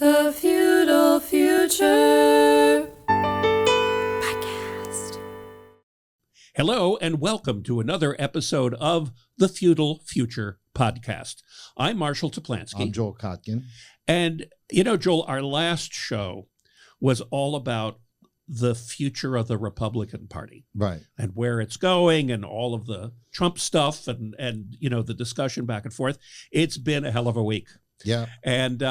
The Feudal Future Podcast. Hello and welcome to another episode of the Feudal Future Podcast. I'm Marshall Toplansky. I'm Joel Kotkin. And, you know, Joel, our last show was all about the future of the Republican Party. Right. And where it's going and all of the Trump stuff and you know, the discussion back and forth. It's been a hell of a week. Yeah. And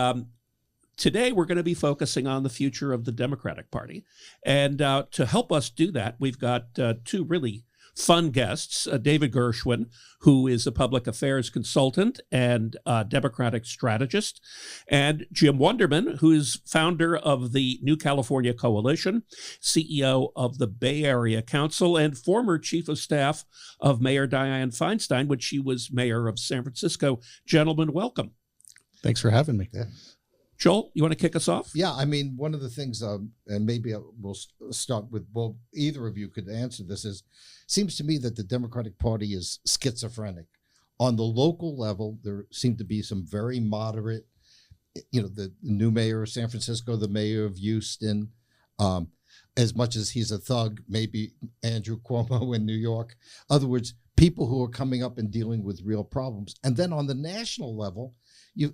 today we're going to be focusing on the future of the Democratic Party. And to help us do that, we've got two really fun guests, David Gershwin, who is a public affairs consultant and Democratic strategist, and Jim Wunderman, who is founder of the New California Coalition, CEO of the Bay Area Council, and former chief of staff of Mayor Dianne Feinstein when she was mayor of San Francisco. Gentlemen, welcome. Thanks for having me. Yeah. Joel, you want to kick us off? Yeah. I mean, one of the things, and maybe we'll start with, well, either of you could answer this, is seems to me that the Democratic Party is schizophrenic. On the local level, there seem to be some very moderate, you know, the new mayor of San Francisco, the mayor of Houston, as much as he's a thug, maybe Andrew Cuomo in New York. In other words, people who are coming up and dealing with real problems. And then on the national level,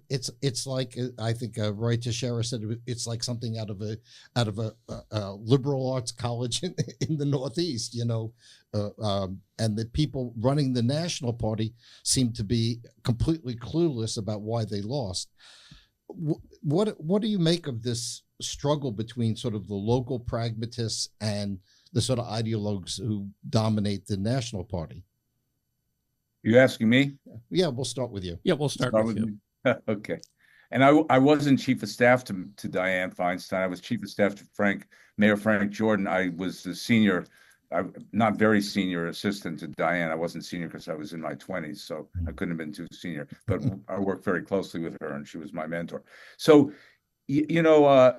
it's like, I think Roy Teixeira said, it's like something out of a liberal arts college in the Northeast, you know, and the people running the national party seem to be completely clueless about why they lost. What do you make of this struggle between sort of the local pragmatists and the sort of ideologues who dominate the national party? You asking me? Yeah, we'll start with you. Yeah, we'll start with you. Okay. And I wasn't chief of staff to Dianne Feinstein. I was chief of staff to Mayor Frank Jordan. I was the senior, not very senior assistant to Dianne. I wasn't senior because I was in my 20s, so I couldn't have been too senior. But I worked very closely with her, and she was my mentor. So, you know,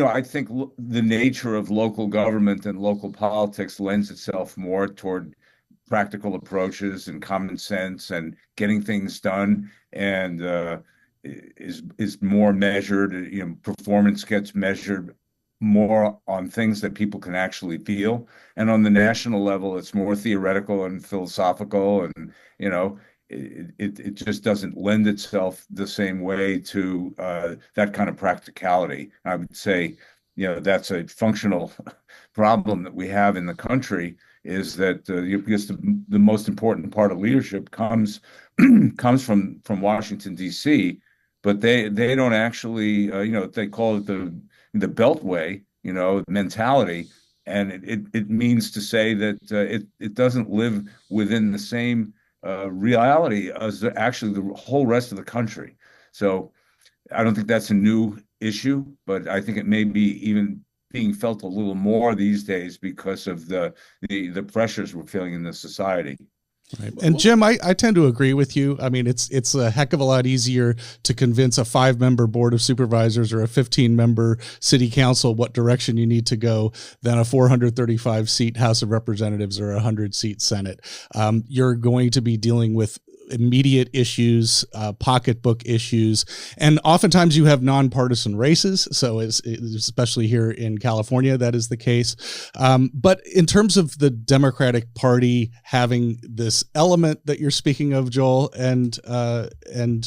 I think the nature of local government and local politics lends itself more toward practical approaches and common sense and getting things done, and is more measured. You know, performance gets measured more on things that people can actually feel. And on the national level, it's more theoretical and philosophical, and you know, it just doesn't lend itself the same way to that kind of practicality. I would say, you know, that's a functional problem that we have in the country, is that because the most important part of leadership comes from Washington, D.C., but they don't actually, you know, they call it the Beltway, you know, mentality, and it means to say that it doesn't live within the same reality as actually the whole rest of the country. So I don't think that's a new issue, but I think it may be even being felt a little more these days because of the pressures we're feeling in the society. Right. And Jim, I tend to agree with you. I mean, it's a heck of a lot easier to convince a 5-member board of supervisors or a 15-member city council what direction you need to go than a 435-seat House of Representatives or a 100-seat Senate. You're going to be dealing with immediate issues, pocketbook issues, and oftentimes you have nonpartisan races. So especially here in California, that is the case. But in terms of the Democratic Party having this element that you're speaking of, Joel and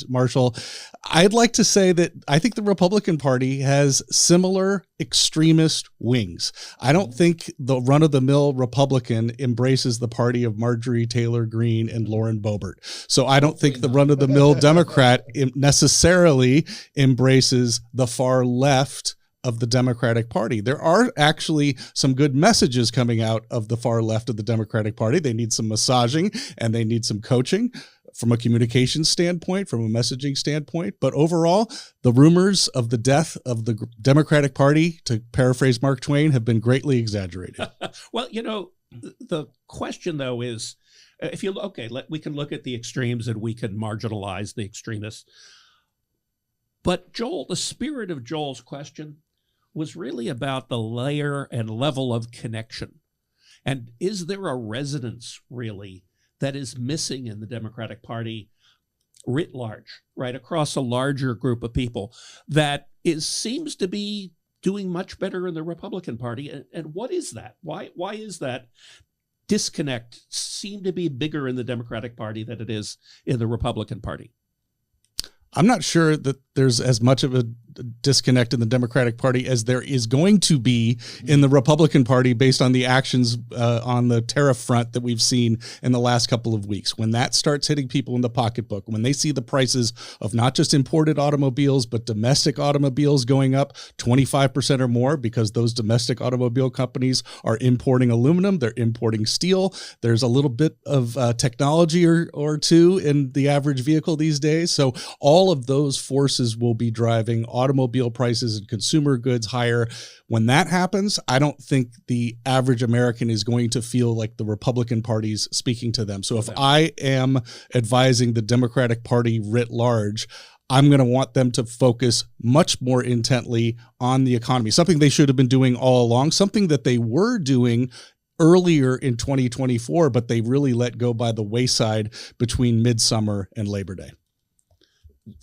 Marshall, I'd like to say that I think the Republican Party has similar extremist wings. I don't think the run-of-the-mill Republican embraces the party of Marjorie Taylor Greene and Lauren Boebert. So I don't think the run-of-the-mill Democrat necessarily embraces the far left of the Democratic Party. There are actually some good messages coming out of the far left of the Democratic Party. They need some massaging and they need some coaching from a communication standpoint, from a messaging standpoint. But overall, the rumors of the death of the Democratic Party, to paraphrase Mark Twain, have been greatly exaggerated. Well, you know, the question, though, is if you we can look at the extremes and we can marginalize the extremists. But Joel, the spirit of Joel's question was really about the layer and level of connection. And is there a resonance, really, that is missing in the Democratic Party writ large, right, across a larger group of people that seems to be doing much better in the Republican Party. And what is that? Why is that disconnect seem to be bigger in the Democratic Party than it is in the Republican Party? I'm not sure that there's as much of a disconnect in the Democratic Party as there is going to be in the Republican Party based on the actions on the tariff front that we've seen in the last couple of weeks. When that starts hitting people in the pocketbook, when they see the prices of not just imported automobiles, but domestic automobiles going up 25% or more because those domestic automobile companies are importing aluminum, they're importing steel. There's a little bit of technology or two in the average vehicle these days. So all of those forces will be driving automobile prices and consumer goods higher. When that happens, I don't think the average American is going to feel like the Republican Party's speaking to them. So if I am advising the Democratic Party writ large, I'm going to want them to focus much more intently on the economy, something they should have been doing all along, something that they were doing earlier in 2024, but they really let go by the wayside between midsummer and Labor Day.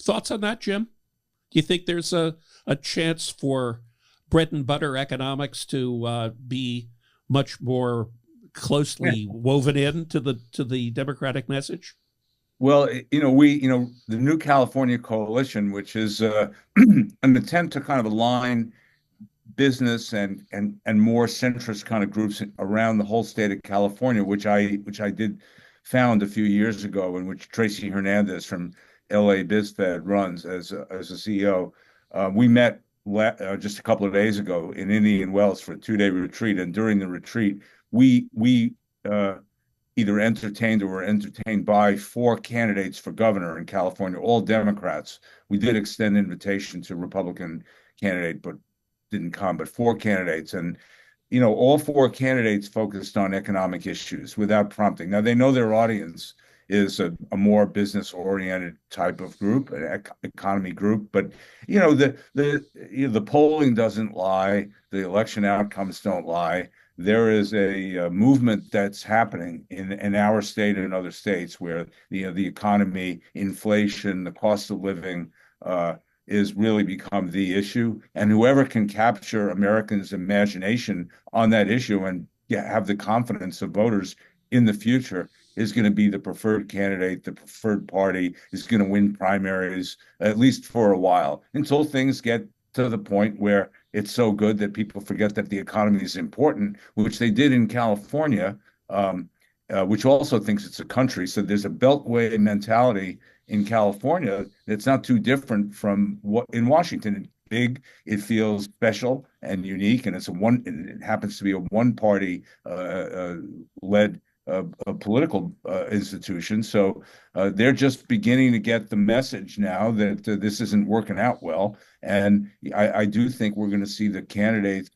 Thoughts on that, Jim? Do you think there's a chance for bread and butter economics to be much more closely woven into the Democratic message? Well, the New California Coalition, which is an attempt to kind of align business and more centrist kind of groups around the whole state of California, which I did found a few years ago, in which Tracy Hernandez from LA BizFed runs as a CEO. We met just a couple of days ago in Indian Wells for a 2-day retreat, and during the retreat, we either entertained or were entertained by 4 candidates for governor in California, all Democrats. We did extend invitation to Republican candidate, but didn't come. But 4 candidates, and all 4 candidates focused on economic issues without prompting. Now they know their audience is a more business-oriented type of group, an economy group. But the polling doesn't lie, the election outcomes don't lie. There is a movement that's happening in our state and in other states where the economy, inflation, the cost of living is really become the issue. And whoever can capture Americans' imagination on that issue and have the confidence of voters in the future is going to be the preferred candidate. The preferred party is going to win primaries, at least for a while, until things get to the point where it's so good that people forget that the economy is important, which they did in California, which also thinks it's a country. So there's a beltway mentality in California that's not too different from what in Washington. It's big, it feels special and unique, and it happens to be a one-party led a political institution. So they're just beginning to get the message now that this isn't working out well. And I do think we're going to see the candidates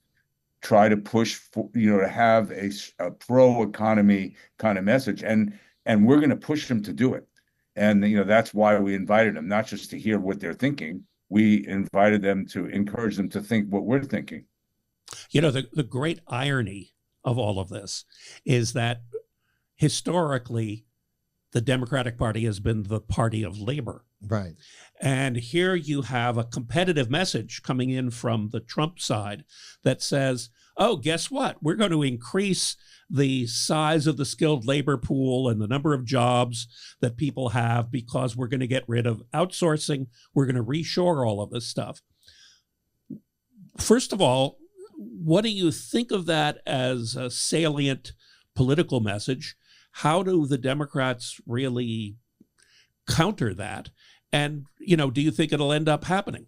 try to push for, to have a pro-economy kind of message. And we're going to push them to do it. And, that's why we invited them, not just to hear what they're thinking. We invited them to encourage them to think what we're thinking. The great irony of all of this is that historically, the Democratic Party has been the party of labor. Right. And here you have a competitive message coming in from the Trump side that says, oh, guess what? We're going to increase the size of the skilled labor pool and the number of jobs that people have because we're going to get rid of outsourcing. We're going to reshore all of this stuff. First of all, what do you think of that as a salient political message? How do the Democrats really counter that? And, do you think it'll end up happening?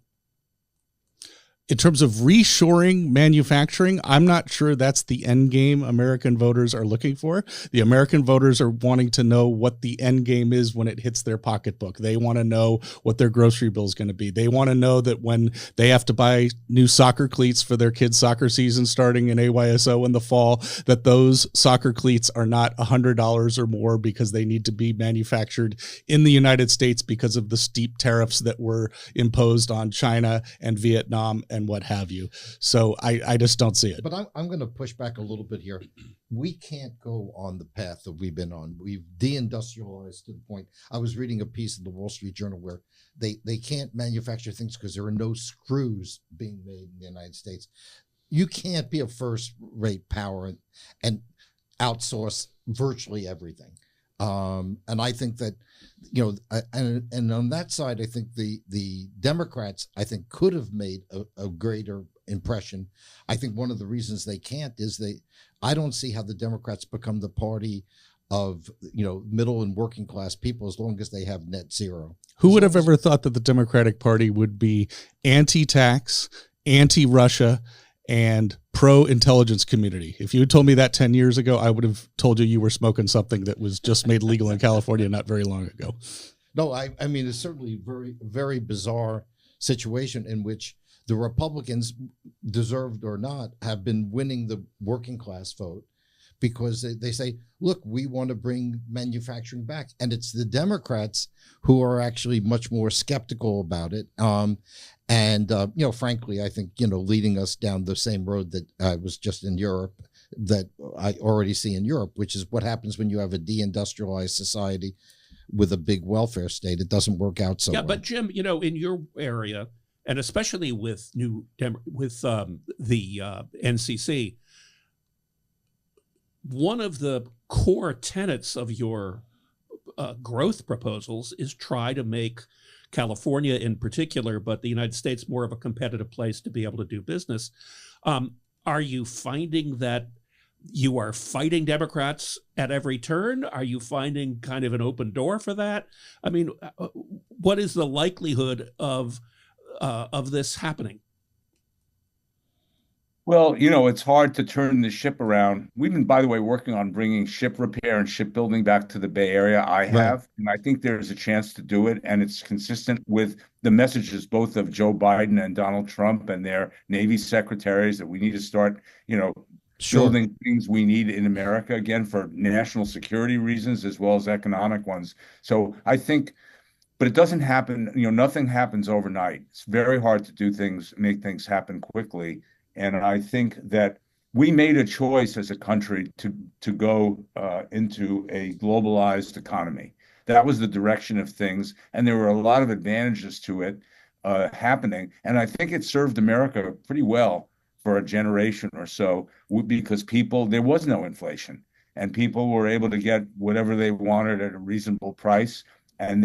In terms of reshoring manufacturing, I'm not sure that's the end game American voters are looking for. The American voters are wanting to know what the end game is when it hits their pocketbook. They want to know what their grocery bill is going to be. They want to know that when they have to buy new soccer cleats for their kids' soccer season starting in AYSO in the fall, that those soccer cleats are not $100 or more because they need to be manufactured in the United States because of the steep tariffs that were imposed on China and Vietnam and what have you. So I just don't see it. But I'm going to push back a little bit here. We can't go on the path that we've been on. We've deindustrialized to the point. I was reading a piece in the Wall Street Journal where they can't manufacture things because there are no screws being made in the United States. You can't be a first-rate power and outsource virtually everything. And I think that, and on that side, I think the Democrats, I think, could have made a greater impression. I think one of the reasons they can't is I don't see how the Democrats become the party of, middle and working class people as long as they have net zero. Who would have ever thought that the Democratic Party would be anti-tax, anti-Russia, and pro-intelligence community? If you had told me that 10 years ago, I would have told you were smoking something that was just made legal in California not very long ago. No, I mean, it's certainly a very, very bizarre situation in which the Republicans, deserved or not, have been winning the working class vote because they say, look, we want to bring manufacturing back. And it's the Democrats who are actually much more skeptical about it. Frankly, I think, leading us down the same road that I was just in Europe, that I already see in Europe, which is what happens when you have a deindustrialized society with a big welfare state. It doesn't work out so well. But Jim, in your area, and especially with the NCC, one of the core tenets of your growth proposals is try to make California in particular, but the United States more of a competitive place to be able to do business. Are you finding that you are fighting Democrats at every turn? Are you finding kind of an open door for that? I mean, what is the likelihood of this happening? Well, it's hard to turn the ship around. We've been, by the way, working on bringing ship repair and shipbuilding back to the Bay Area. I have, and I think there's a chance to do it. And it's consistent with the messages both of Joe Biden and Donald Trump and their Navy secretaries that we need to start, building things we need in America again for national security reasons as well as economic ones. So I think, but it doesn't happen. Nothing happens overnight. It's very hard to do things, make things happen quickly. And I think that we made a choice as a country to go into a globalized economy. That was the direction of things, and there were a lot of advantages to it happening. And I think it served America pretty well for a generation or so because there was no inflation, and people were able to get whatever they wanted at a reasonable price. And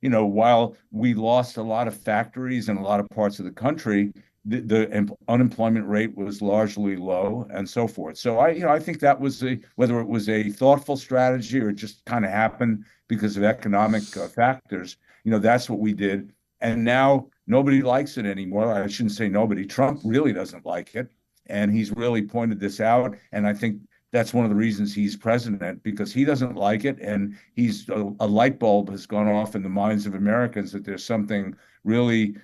while we lost a lot of factories in a lot of parts of the country, the unemployment rate was largely low and so forth. So I think that was whether it was a thoughtful strategy or it just kind of happened because of economic factors, that's what we did. And now nobody likes it anymore. I shouldn't say nobody. Trump really doesn't like it. And he's really pointed this out. And I think that's one of the reasons he's president, because he doesn't like it. And a light bulb has gone off in the minds of Americans that there's something really,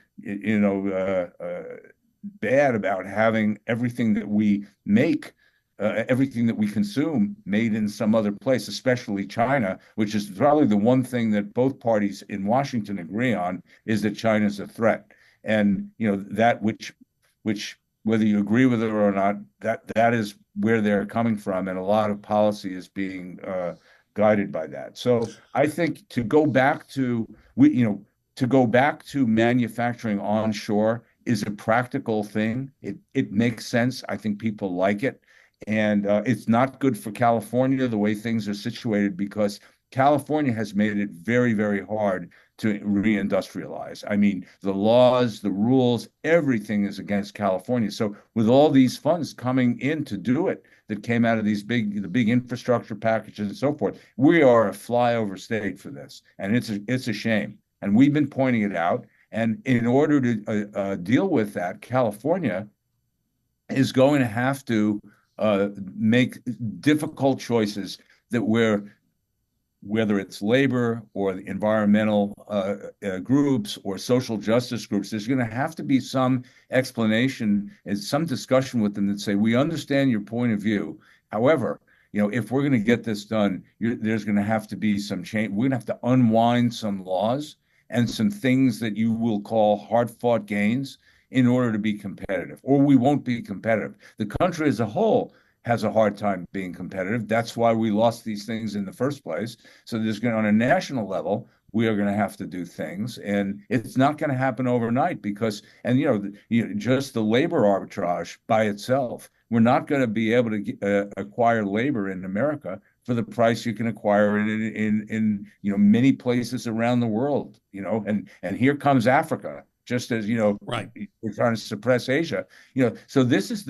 bad about having everything that we make, everything that we consume made in some other place, especially China, which is probably the one thing that both parties in Washington agree on, is that China's a threat. And, that which whether you agree with it or not, that is where they're coming from. And a lot of policy is being guided by that. So I think to go back to manufacturing onshore is a practical thing. It makes sense. I think people like it. And it's not good for California the way things are situated, because California has made it very, very hard to reindustrialize. I mean, the laws, the rules, everything is against California. So with all these funds coming in to do it, that came out of the big infrastructure packages and so forth, we are a flyover state for this. And it's a shame. And we've been pointing it out. And in order to deal with that, California is going to have to make difficult choices that whether it's labor or the environmental groups or social justice groups, there's going to have to be some explanation and some discussion with them that say, we understand your point of view. However, if we're going to get this done, there's going to have to be some change. We're going to have to unwind some laws and some things that you will call hard-fought gains in order to be competitive, or we won't be competitive. The country as a whole has a hard time being competitive. That's why we lost these things in the first place. So there's going to, on a national level, we are going to have to do things, and it's not going to happen overnight because, and just the labor arbitrage by itself, we're not going to be able to acquire labor in America for the price you can acquire it in many places around the world, and here comes Africa, just as Right. we're trying to suppress Asia, so this is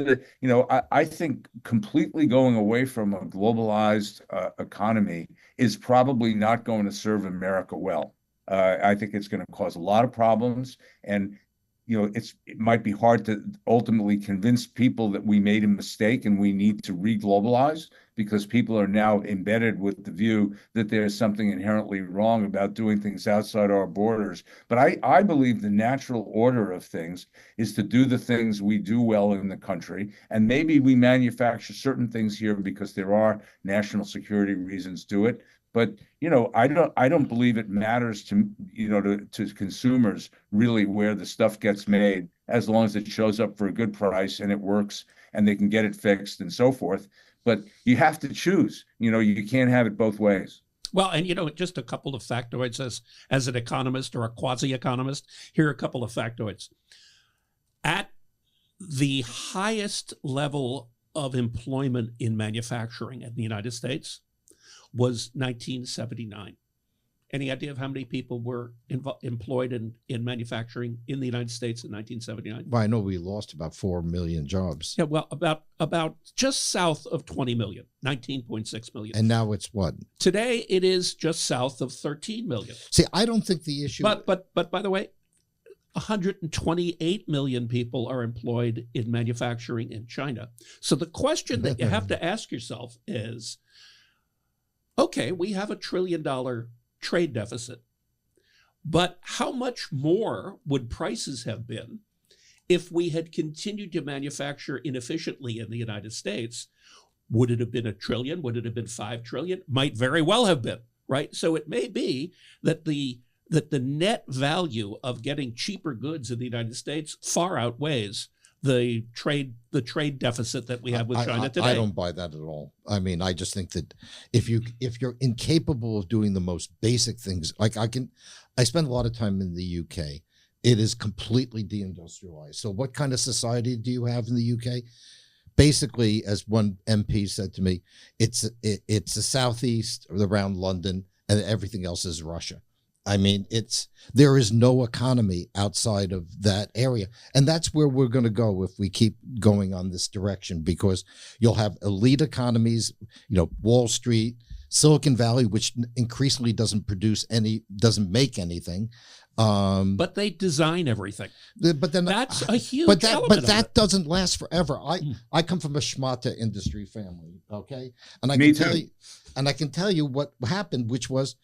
I think completely going away from a globalized economy is probably not going to serve America well. I think it's going to cause a lot of problems, and it might be hard to ultimately convince people that we made a mistake and we need to re-globalize, because people are now embedded with the view that there's something inherently wrong about doing things outside our borders. But I believe the natural order of things is to do the things we do well in the country, and maybe we manufacture certain things here because there are national security reasons to it. But I don't believe it matters to consumers really where the stuff gets made, as long as it shows up for a good price and it works and they can get it fixed and so forth. But you have to choose. You can't have it both ways. Well, and just a couple of factoids as an economist or a quasi-economist. Here are a couple of factoids. At the highest level of employment in manufacturing in the United States was 1979. Any idea of how many people were employed in manufacturing in the United States in 1979? Well, I know we lost about 4 million jobs. Yeah, well, about just south of 20 million, 19.6 million. And now it's what? Today, it is just south of 13 million. See, I don't think the issue... But by the way, 128 million people are employed in manufacturing in China. So the question that you have to ask yourself is, okay, we have $1 trillion trade deficit, but how much more would prices have been if we had continued to manufacture inefficiently in the United States? Would it have been $1 trillion? Would it have been 5 trillion? Might very well have been, right? So it may be that the net value of getting cheaper goods in the United States far outweighs the trade deficit that we have with China today. I don't buy that at all. I mean, I just think that if you're incapable of doing the most basic things, like I spend a lot of time in the UK. It is completely deindustrialized. So what kind of society do you have in the UK? Basically, as one MP said to me, it's the southeast around London, and everything else is Russia. I mean, there is no economy outside of that area. And that's where we're going to go if we keep going on this direction, because you'll have elite economies, Wall Street, Silicon Valley, which increasingly doesn't make anything. But they design everything. But then that's a huge element but that doesn't last forever. I come from a schmata industry family, okay? And I can tell you what happened, which was,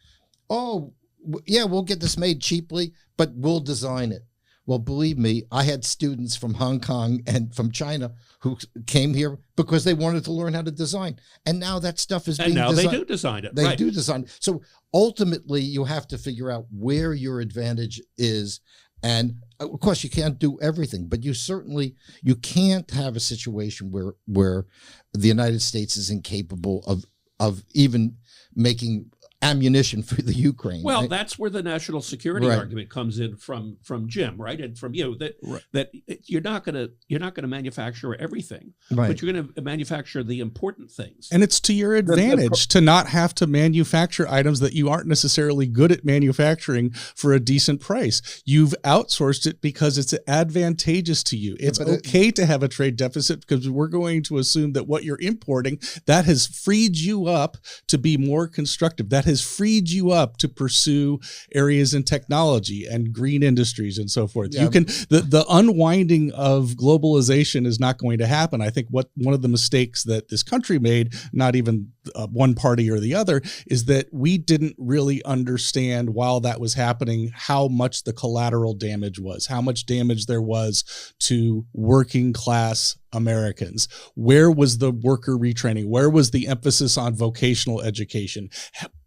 yeah, we'll get this made cheaply, but we'll design it. Well, believe me, I had students from Hong Kong and from China who came here because they wanted to learn how to design. And now that stuff is being designed. And now they do design it. They do design. So ultimately, you have to figure out where your advantage is. And of course, you can't do everything, but you can't have a situation where the United States is incapable of even making ammunition for the Ukraine. Well, right? That's where the national security argument comes in from Jim, right, and from you, that you're not going to manufacture everything, but you're going to manufacture the important things. And it's to your advantage to not have to manufacture items that you aren't necessarily good at manufacturing for a decent price. You've outsourced it because it's advantageous to you. It's okay to have a trade deficit because we're going to assume that what you're importing, that has freed you up to be more constructive. That has freed you up to pursue areas in technology and green industries and so forth. Yeah. You can the unwinding of globalization is not going to happen. I think one of the mistakes that this country made, not even one party or the other, is that we didn't really understand while that was happening how much the collateral damage was, how much damage there was to working class Americans. Where was the worker retraining? Where was the emphasis on vocational education?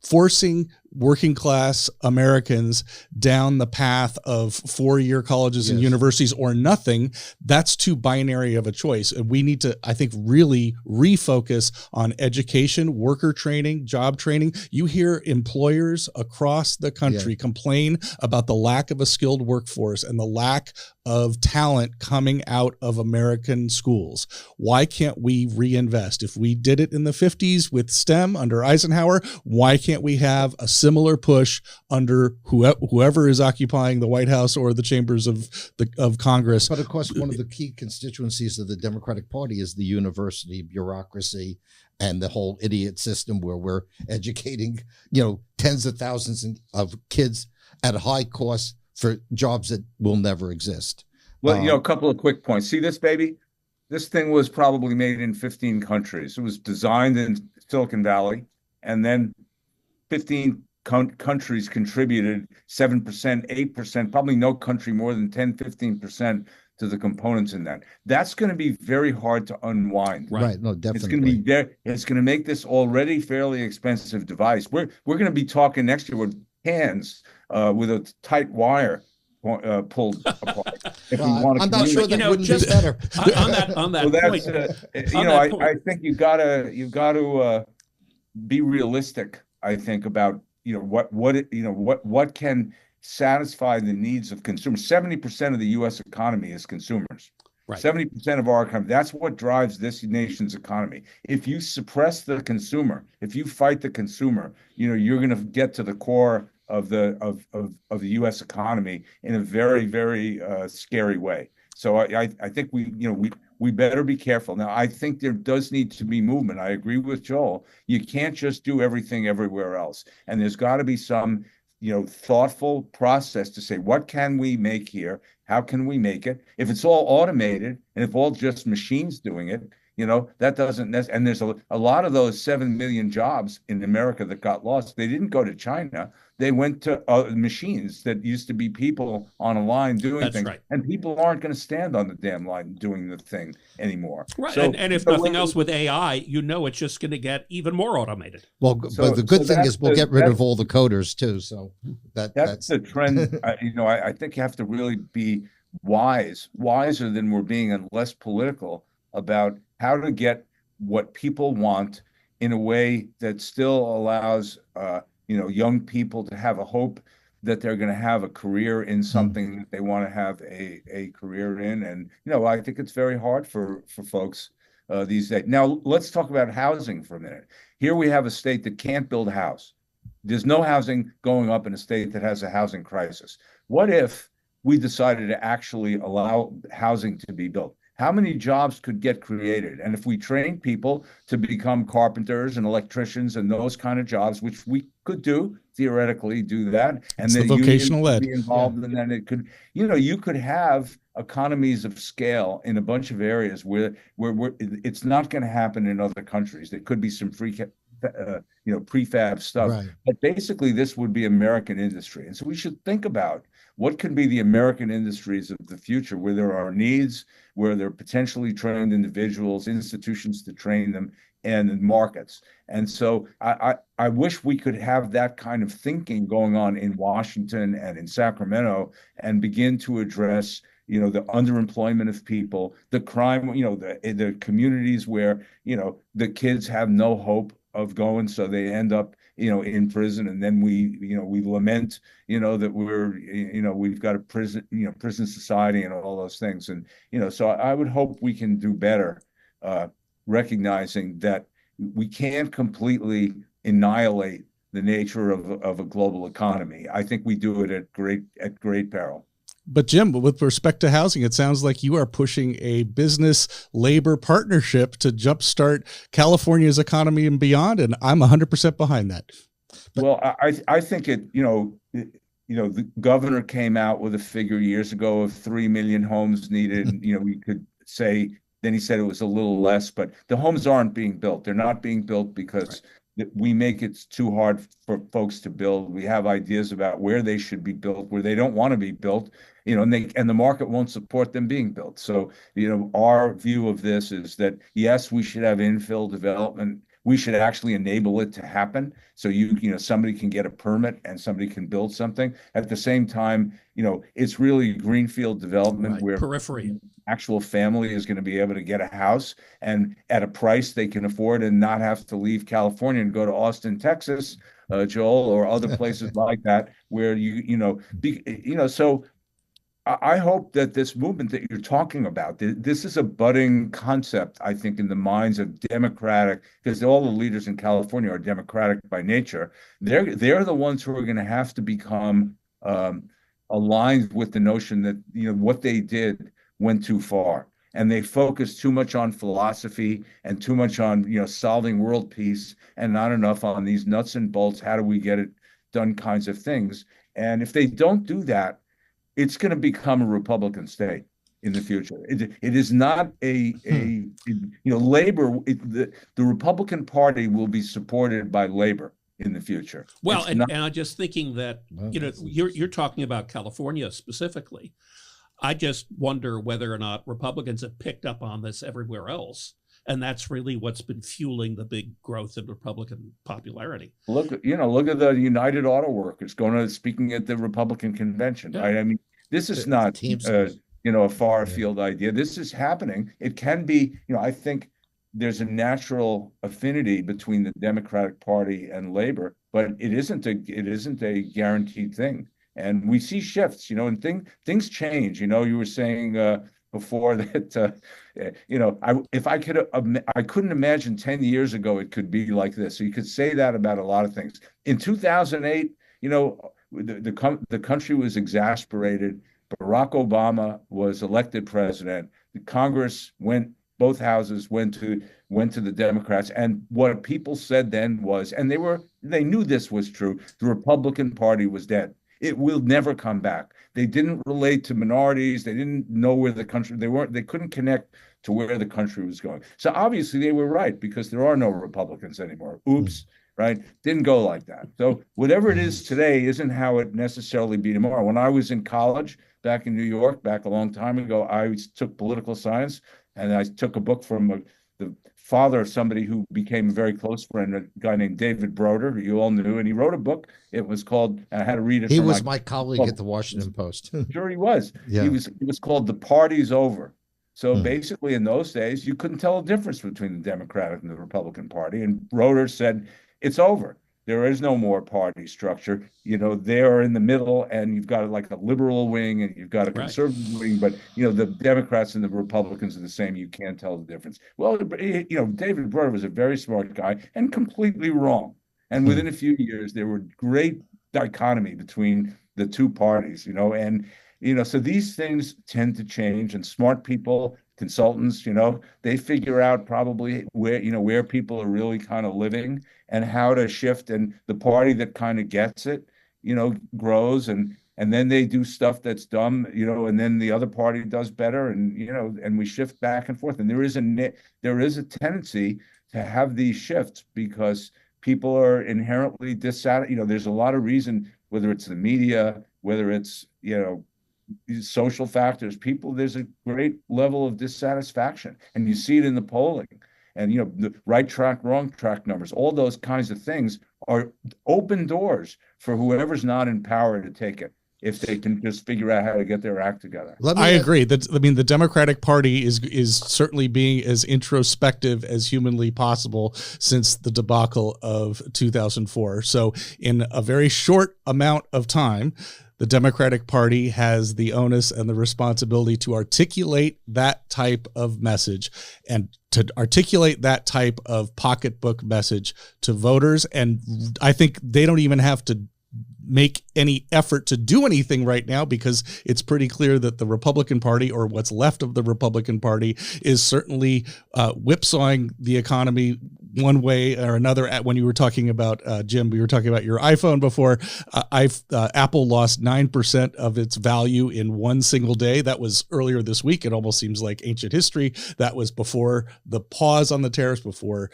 Forcing working class Americans down the path of 4-year colleges and universities or nothing, that's too binary of a choice. And we need to, I think, really refocus on education, worker training, job training. You hear employers across the country complain about the lack of a skilled workforce and the lack of talent coming out of American schools. Why can't we reinvest? If we did it in the 50s with STEM under Eisenhower, why can't we have a similar push under whoever is occupying the White House or the chambers of Congress? But of course, one of the key constituencies of the Democratic Party is the university bureaucracy and the whole idiot system where we're educating, tens of thousands of kids at a high cost for jobs that will never exist. Well, a couple of quick points. See this, baby? This thing was probably made in 15 countries. It was designed in Silicon Valley, and then 15 countries contributed 7%, 8%, probably no country more than 10, 15% to the components in that. That's going to be very hard to unwind. Right. No, definitely. It's going to be there. It's going to make this already fairly expensive device. We're going to be talking next year with hands with a tight wire pulled apart. If we want to, I'm not sure that wouldn't be better. on that point. I think you got to be realistic. I think about what can satisfy the needs of consumers. 70% of the U.S. economy is consumers. Right. 70% of our economy. That's what drives this nation's economy. If you suppress the consumer, if you fight the consumer, you're going to get to the core of the U.S. economy in a very, very scary way. So I think we better be careful. Now, I think there does need to be movement. I agree with Joel. You can't just do everything everywhere else, and there's got to be some thoughtful process to say, what can we make here? How can we make it? If it's all automated and if all just machines doing it, that doesn't and there's a lot of those 7 million jobs in America that got lost. They didn't go to China. They went to machines that used to be people on a line doing things. Right. And people aren't going to stand on the damn line doing the thing anymore. Right. So, and if nothing else with AI, it's just going to get even more automated. Well, but the good thing is we'll get rid of all the coders too. So that's the trend. I think you have to really be wiser than we're being, and less political about how to get what people want in a way that still allows young people to have a hope that they're going to have a career in something that they want to have a career in. And I think it's very hard for folks these days. Now let's talk about housing for a minute. Here we have a state that can't build a house. There's no housing going up in a state that has a housing crisis. What if we decided to actually allow housing to be built? How many jobs could get created? And if we train people to become carpenters and electricians and those kind of jobs, which we could theoretically do that, and then the vocational ed be involved, and then it could, you could have economies of scale in a bunch of areas where it's not going to happen in other countries. There could be some prefab stuff, right. But basically this would be American industry. And so we should think about what could be the American industries of the future, where there are needs, where there are potentially trained individuals, institutions to train them, and markets. And so I wish we could have that kind of thinking going on in Washington and in Sacramento, and begin to address the underemployment of people, the crime, the communities where, the kids have no hope of going, so they end up, in prison, and then we lament, that we've got a prison society and all those things. And, so I would hope we can do better, recognizing that we can't completely annihilate the nature of a global economy. I think we do it at great peril. But Jim, with respect to housing, it sounds like you are pushing a business-labor partnership to jumpstart California's economy and beyond, and I'm 100% behind that. Well, I think the governor came out with a figure years ago of 3 million homes needed. We could say, then he said it was a little less, but the homes aren't being built. They're not being built because we make it too hard for folks to build. We have ideas about where they should be built, where they don't want to be built, and the market won't support them being built. So, our view of this is that, yes, we should have infill development we should actually enable it to happen. So somebody can get a permit and somebody can build something. At the same time, it's really greenfield development Right. where Periphery. actual family is going to be able to get a house and at a price they can afford and not have to leave California and go to Austin, Texas, Joel, or other places like that where so I hope that this movement that you're talking about, this is a budding concept, I think, in the minds of Democratic, because all the leaders in California are Democratic by nature. They're the ones who are going to have to become aligned with the notion that what they did went too far, and they focused too much on philosophy and too much on solving world peace, and not enough on these nuts and bolts, how do we get it done kinds of things. And if they don't do that, it's going to become a Republican state in the future. It is not labor. The Republican Party will be supported by labor in the future. Well, and I'm just thinking that you're talking about California specifically. I just wonder whether or not Republicans have picked up on this everywhere else. And that's really what's been fueling the big growth in Republican popularity. Look at the United Auto Workers speaking at the Republican convention, right? I mean, this is not a far afield idea. This is happening. It can be, I think there's a natural affinity between the Democratic Party and labor, but it isn't a guaranteed thing. And we see shifts, and things change. You were saying before that, I couldn't imagine 10 years ago it could be like this. So you could say that about a lot of things. In 2008, the country was exasperated. Barack Obama was elected president. The Congress both houses went to the Democrats, and what people said then was, and they knew this was true, the Republican Party was dead. It will never come back. They didn't relate to minorities. They didn't know where the country, they couldn't connect to where the country was going. So obviously they were right, because there are no Republicans anymore. Oops, right? Didn't go like that. So whatever it is today isn't how it necessarily be tomorrow. When I was in college back in New York, back a long time ago, I took political science, and I took a book from the father of somebody who became a very close friend, a guy named David Broder, who you all knew, and he wrote a book. It was called, I had to read it. He was my colleague at the Washington Post. Sure he was. Yeah. It was called The Party's Over. So basically in those days, you couldn't tell the difference between the Democratic and the Republican Party. And Broder said, it's over. There is no more party structure. They're in the middle, and you've got like a liberal wing and you've got a conservative wing, but the Democrats and the Republicans are the same. You can't tell the difference. Well, David Broder was a very smart guy and completely wrong. And within a few years, there were great dichotomy between the two parties, and so these things tend to change, and smart people, consultants, they figure out probably where people are really kind of living and how to shift. And the party that kind of gets it, grows, and then they do stuff that's dumb, and then the other party does better, and and we shift back and forth. And there is a tendency to have these shifts because people are inherently dissatisfied. There's a lot of reason, whether it's the media, whether it's social factors, there's a great level of dissatisfaction, and you see it in the polling, and the right track, wrong track numbers, all those kinds of things are open doors for whoever's not in power to take it, if they can just figure out how to get their act together. I agree. The Democratic Party is certainly being as introspective as humanly possible since the debacle of 2004. So in a very short amount of time, the Democratic Party has the onus and the responsibility to articulate that type of message, and to articulate that type of pocketbook message to voters. And I think they don't even have to make any effort to do anything right now, because it's pretty clear that the Republican Party, or what's left of the Republican Party, is certainly whipsawing the economy one way or another. When you were talking about, Jim, we were talking about your iPhone before. Apple lost 9% of its value in one single day. That was earlier this week. It almost seems like ancient history. That was before the pause on the tariffs, before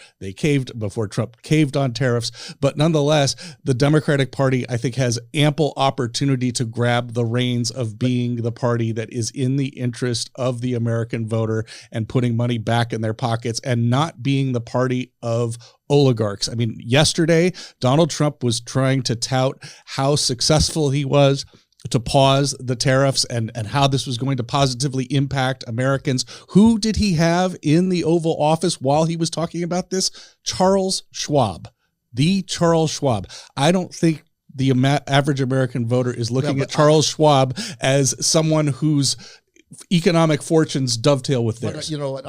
Trump caved on tariffs. But nonetheless, the Democratic Party, I think, has ample opportunity to grab the reins of being the party that is in the interest of the American voter and putting money back in their pockets, and not being the party of of oligarchs. I mean, yesterday, Donald Trump was trying to tout how successful he was to pause the tariffs and how this was going to positively impact Americans. Who did he have in the Oval Office while he was talking about this? Charles Schwab. The Charles Schwab. I don't think the average American voter is looking at Charles Schwab as someone whose economic fortunes dovetail with theirs. But, you know what?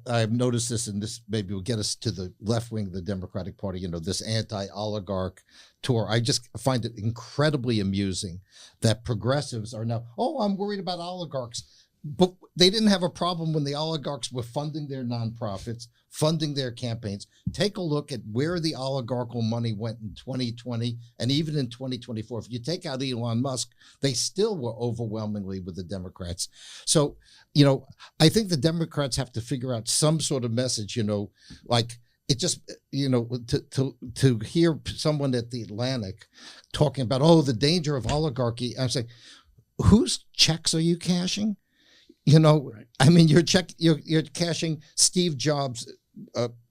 I've noticed this, and this maybe will get us to the left wing of the Democratic Party, you know, this anti-oligarch tour. I just find it incredibly amusing that progressives are now, I'm worried about oligarchs. But they didn't have a problem when the oligarchs were funding their nonprofits, funding their campaigns. Take a look at where the oligarchical money went in 2020 and even in 2024. If you take out Elon Musk, they still were overwhelmingly with the Democrats. So, you know, I think the Democrats have to figure out some sort of message, you know, like it just, you know, to hear someone at the Atlantic talking about, the danger of oligarchy. I'm saying, whose checks are you cashing? You know, right. I mean, you're cashing Steve Jobs'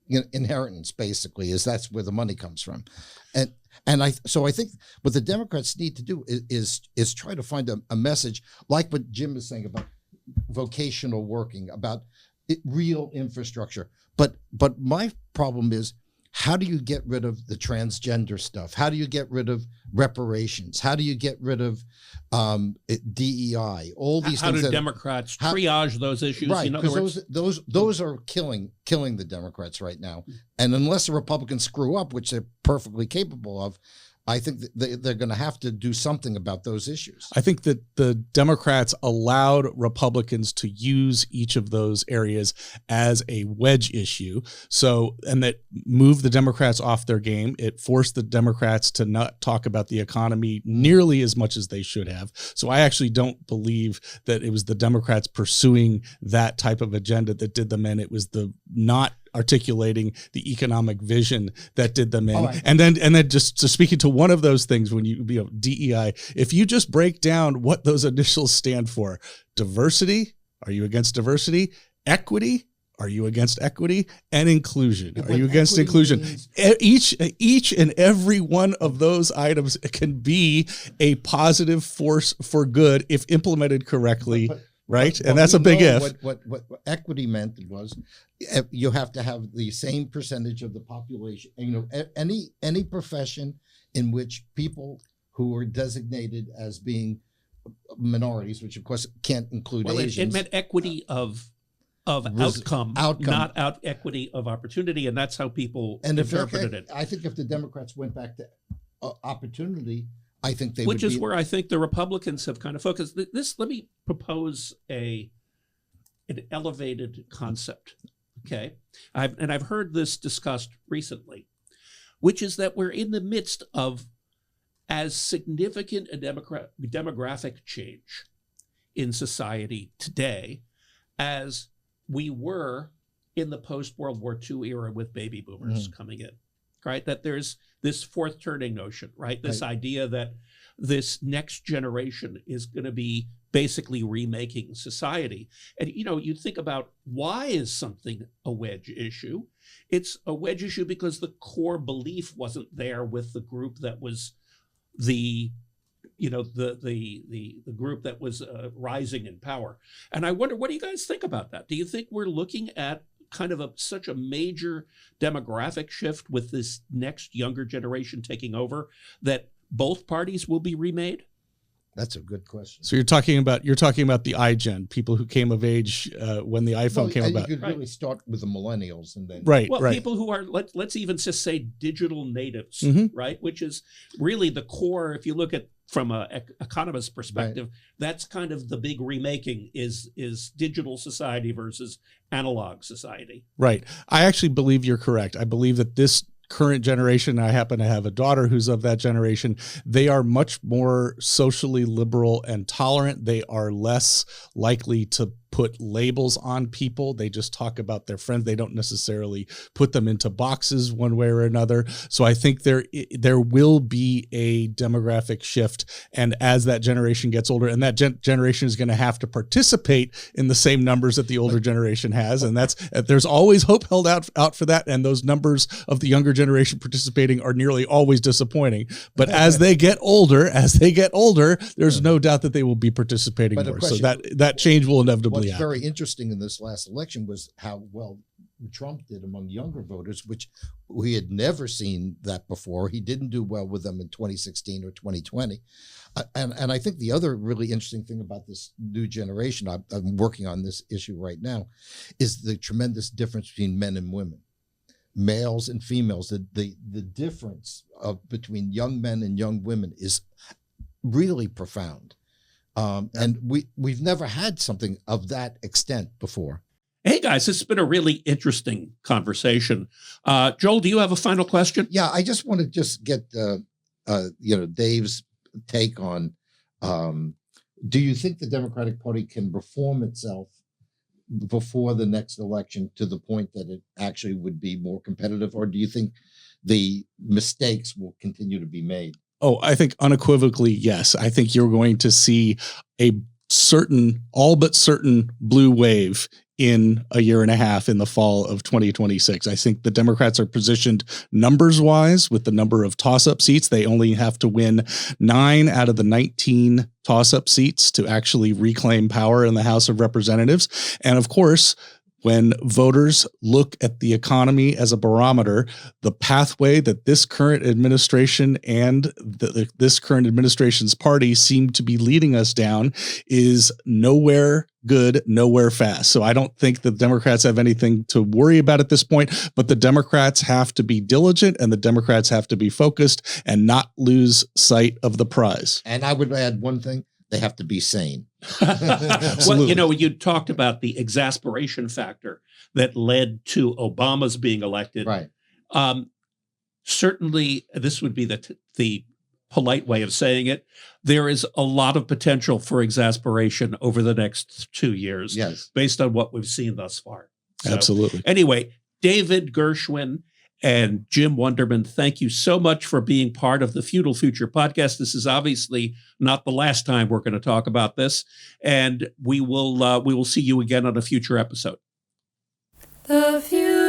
inheritance, basically, is that's where the money comes from, and I think what the Democrats need to do is try to find a message like what Jim is saying about vocational working, about real infrastructure. But my problem is, how do you get rid of the transgender stuff? How do you get rid of reparations? How do you get rid of DEI? All these things. How do Democrats triage those issues? Right, in other words, those are killing the Democrats right now. And unless the Republicans screw up, which they're perfectly capable of, I think that they're going to have to do something about those issues. I think that the Democrats allowed Republicans to use each of those areas as a wedge issue. So, and that moved the Democrats off their game. It forced the Democrats to not talk about the economy nearly as much as they should have. So I actually don't believe that it was the Democrats pursuing that type of agenda that did them in. It was the not articulating the economic vision that did them in. And then just to speaking to one of those things, when you know, DEI, if you just break down what those initials stand for: diversity, are you against diversity? Equity, are you against equity? And inclusion, are you against inclusion? Each and every one of those items can be a positive force for good if implemented correctly. Right. And that's a big if. What equity meant was you have to have the same percentage of the population. You know, any profession in which people who are designated as being minorities, which of course can't include Asians. It meant equity of outcome, not equity of opportunity. And that's how people interpreted it. I think if the Democrats went back to opportunity, I think they Which is where I think the Republicans have kind of focused. Let me propose an elevated concept, okay? I've heard this discussed recently, which is that we're in the midst of as significant a demographic change in society today as we were in the post-World War II era with baby boomers coming in. Right, that there's this fourth turning notion, right? This idea that this next generation is going to be basically remaking society. And, you know, you think about, why is something a wedge issue? It's a wedge issue because the core belief wasn't there with the group that was the group that was rising in power. And I wonder, what do you guys think about that? Do you think we're looking at kind of such a major demographic shift with this next younger generation taking over that both parties will be remade? That's a good question. So you're talking about the iGen, people who came of age when the iPhone came about. You could really start with the millennials and then people who are let's even just say digital natives, right? Which is really the core. If you look at from an economist perspective, that's kind of the big remaking is digital society versus analog society. Right. I actually believe you're correct. I believe that this current generation, I happen to have a daughter who's of that generation, they are much more socially liberal and tolerant. They are less likely to put labels on people. They just talk about their friends. They don't necessarily put them into boxes one way or another. So I think there will be a demographic shift. And as that generation gets older, and that generation is going to have to participate in the same numbers that the older generation has. And there's always hope held out for that. And those numbers of the younger generation participating are nearly always disappointing. But as they get older, there's no doubt that they will be participating more. So that change will inevitably What's happen. very interesting in this last election was how well Trump did among younger voters, which we had never seen that before. He didn't do well with them in 2016 or 2020. And I think the other really interesting thing about this new generation, I'm working on this issue right now, is the tremendous difference between men and women, males and females. The difference between young men and young women is really profound. And we've never had something of that extent before. Hey guys, it's been a really interesting conversation. Joel, do you have a final question? Yeah, I just want to get Dave's take on, do you think the Democratic Party can reform itself before the next election to the point that it actually would be more competitive, or do you think the mistakes will continue to be made? Oh, I think unequivocally, yes. I think you're going to see a all but certain blue wave in a year and a half in the fall of 2026. I think the Democrats are positioned numbers-wise with the number of toss-up seats. They only have to win 9 out of the 19 toss-up seats to actually reclaim power in the House of Representatives. And of course, when voters look at the economy as a barometer, the pathway that this current administration and this current administration's party seem to be leading us down is nowhere good, nowhere fast. So I don't think the Democrats have anything to worry about at this point, but the Democrats have to be diligent and the Democrats have to be focused and not lose sight of the prize. And I would add one thing. They have to be sane. Well, you talked about the exasperation factor that led to Obama's being elected. Right. Certainly, this would be the polite way of saying it. There is a lot of potential for exasperation over the next 2 years, yes, based on what we've seen thus far. So, absolutely. Anyway, David Gershwin and Jim Wunderman, thank you so much for being part of the Feudal Future podcast. This is obviously not the last time we're going to talk about this, and we will see you again on a future episode. The future.